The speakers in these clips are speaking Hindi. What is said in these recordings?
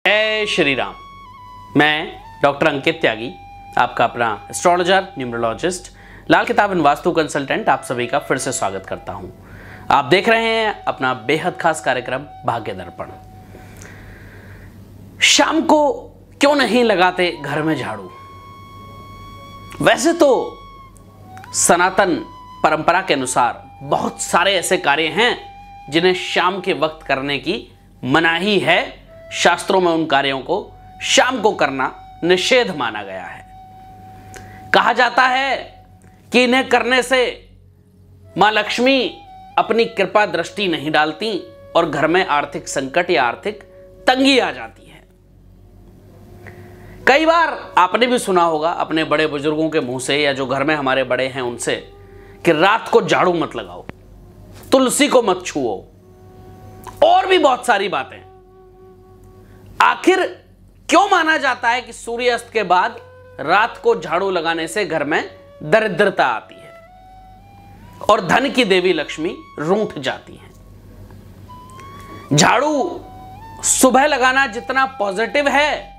जय श्री राम। मैं डॉक्टर अंकित त्यागी, आपका अपना एस्ट्रोलॉजर, न्यूमरोलॉजिस्ट, लाल किताब एंड वास्तु कंसल्टेंट, आप सभी का फिर से स्वागत करता हूं। आप देख रहे हैं अपना बेहद खास कार्यक्रम भाग्य दर्पण। शाम को क्यों नहीं लगाते घर में झाड़ू? वैसे तो सनातन परंपरा के अनुसार बहुत सारे ऐसे कार्य हैं जिन्हें शाम के वक्त करने की मनाही है। शास्त्रों में उन कार्यों को शाम को करना निषेध माना गया है। कहा जाता है कि इन्हें करने से मां लक्ष्मी अपनी कृपा दृष्टि नहीं डालती और घर में आर्थिक संकट या आर्थिक तंगी आ जाती है। कई बार आपने भी सुना होगा अपने बड़े बुजुर्गों के मुंह से या जो घर में हमारे बड़े हैं उनसे कि रात को झाड़ू मत लगाओ, तुलसी को मत छुओ, और भी बहुत सारी बातें। आखिर क्यों माना जाता है कि सूर्यास्त के बाद रात को झाड़ू लगाने से घर में दरिद्रता आती है और धन की देवी लक्ष्मी रूठ जाती है? झाड़ू सुबह लगाना जितना पॉजिटिव है,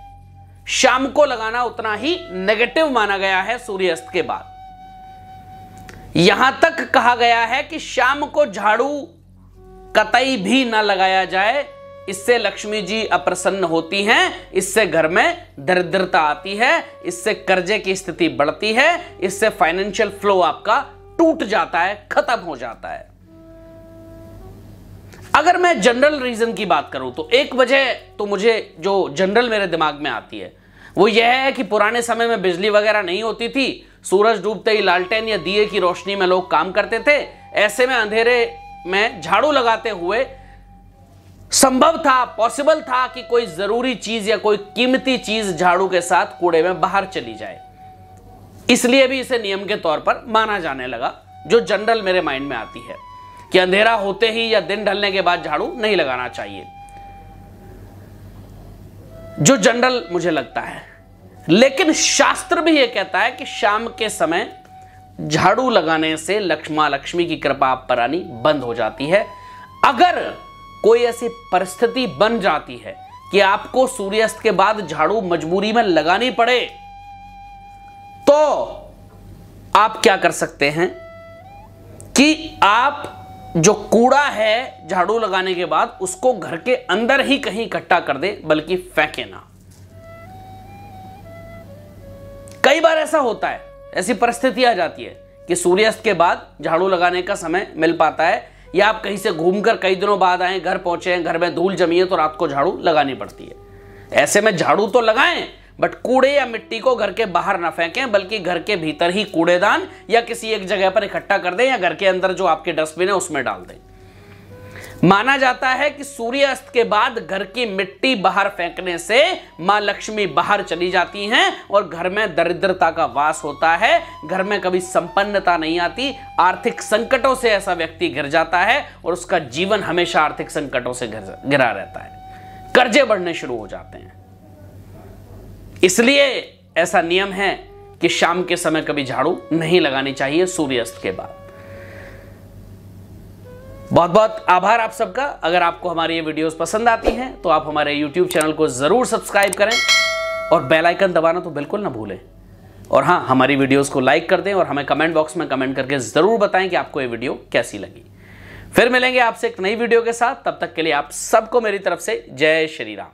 शाम को लगाना उतना ही नेगेटिव माना गया है सूर्यास्त के बाद। यहां तक कहा गया है कि शाम को झाड़ू कतई भी ना लगाया जाए, इससे लक्ष्मी जी अप्रसन्न होती हैं, इससे घर में दरिद्रता आती है, इससे कर्जे की स्थिति बढ़ती है, इससे फाइनेंशियल फ्लो आपका टूट जाता है, खत्म हो जाता है। अगर मैं जनरल रीजन की बात करूं तो एक वजह तो मुझे जो जनरल मेरे दिमाग में आती है वो यह है कि पुराने समय में बिजली वगैरह नहीं होती थी, सूरज डूबते ही लालटेन या दिए की रोशनी में लोग काम करते थे। ऐसे में अंधेरे में झाड़ू लगाते हुए संभव था, पॉसिबल था कि कोई जरूरी चीज या कोई कीमती चीज झाड़ू के साथ कूड़े में बाहर चली जाए। इसलिए भी इसे नियम के तौर पर माना जाने लगा। जो जनरल मेरे माइंड में आती है कि अंधेरा होते ही या दिन ढलने के बाद झाड़ू नहीं लगाना चाहिए, जो जनरल मुझे लगता है। लेकिन शास्त्र भी यह कहता है कि शाम के समय झाड़ू लगाने से मां लक्ष्मी की कृपा आप पर आनी बंद हो जाती है। अगर कोई ऐसी परिस्थिति बन जाती है कि आपको सूर्यास्त के बाद झाड़ू मजबूरी में लगानी पड़े, तो आप क्या कर सकते हैं कि आप जो कूड़ा है झाड़ू लगाने के बाद उसको घर के अंदर ही कहीं इकट्ठा कर दे, बल्कि फेंके ना। कई बार ऐसा होता है, ऐसी परिस्थिति आ जाती है कि सूर्यास्त के बाद झाड़ू लगाने का समय मिल पाता है, या आप कहीं से घूमकर कई दिनों बाद आए, घर पहुंचे हैं, घर में धूल जमी है तो रात को झाड़ू लगानी पड़ती है। ऐसे में झाड़ू तो लगाएं, बट कूड़े या मिट्टी को घर के बाहर ना फेंकें, बल्कि घर के भीतर ही कूड़ेदान या किसी एक जगह पर इकट्ठा कर दें, या घर के अंदर जो आपके डस्टबिन है उसमें डाल दें। माना जाता है कि सूर्यास्त के बाद घर की मिट्टी बाहर फेंकने से मां लक्ष्मी बाहर चली जाती हैं और घर में दरिद्रता का वास होता है। घर में कभी संपन्नता नहीं आती, आर्थिक संकटों से ऐसा व्यक्ति घिर जाता है और उसका जीवन हमेशा आर्थिक संकटों से घिरा रहता है, कर्जे बढ़ने शुरू हो जाते हैं। इसलिए ऐसा नियम है कि शाम के समय कभी झाड़ू नहीं लगानी चाहिए सूर्यास्त के बाद। बहुत बहुत आभार आप सबका। अगर आपको हमारी ये वीडियोस पसंद आती हैं तो आप हमारे YouTube चैनल को जरूर सब्सक्राइब करें और बेल आइकन दबाना तो बिल्कुल ना भूलें। और हाँ, हमारी वीडियोस को लाइक कर दें और हमें कमेंट बॉक्स में कमेंट करके जरूर बताएं कि आपको ये वीडियो कैसी लगी। फिर मिलेंगे आपसे एक नई वीडियो के साथ, तब तक के लिए आप सबको मेरी तरफ से जय श्री राम।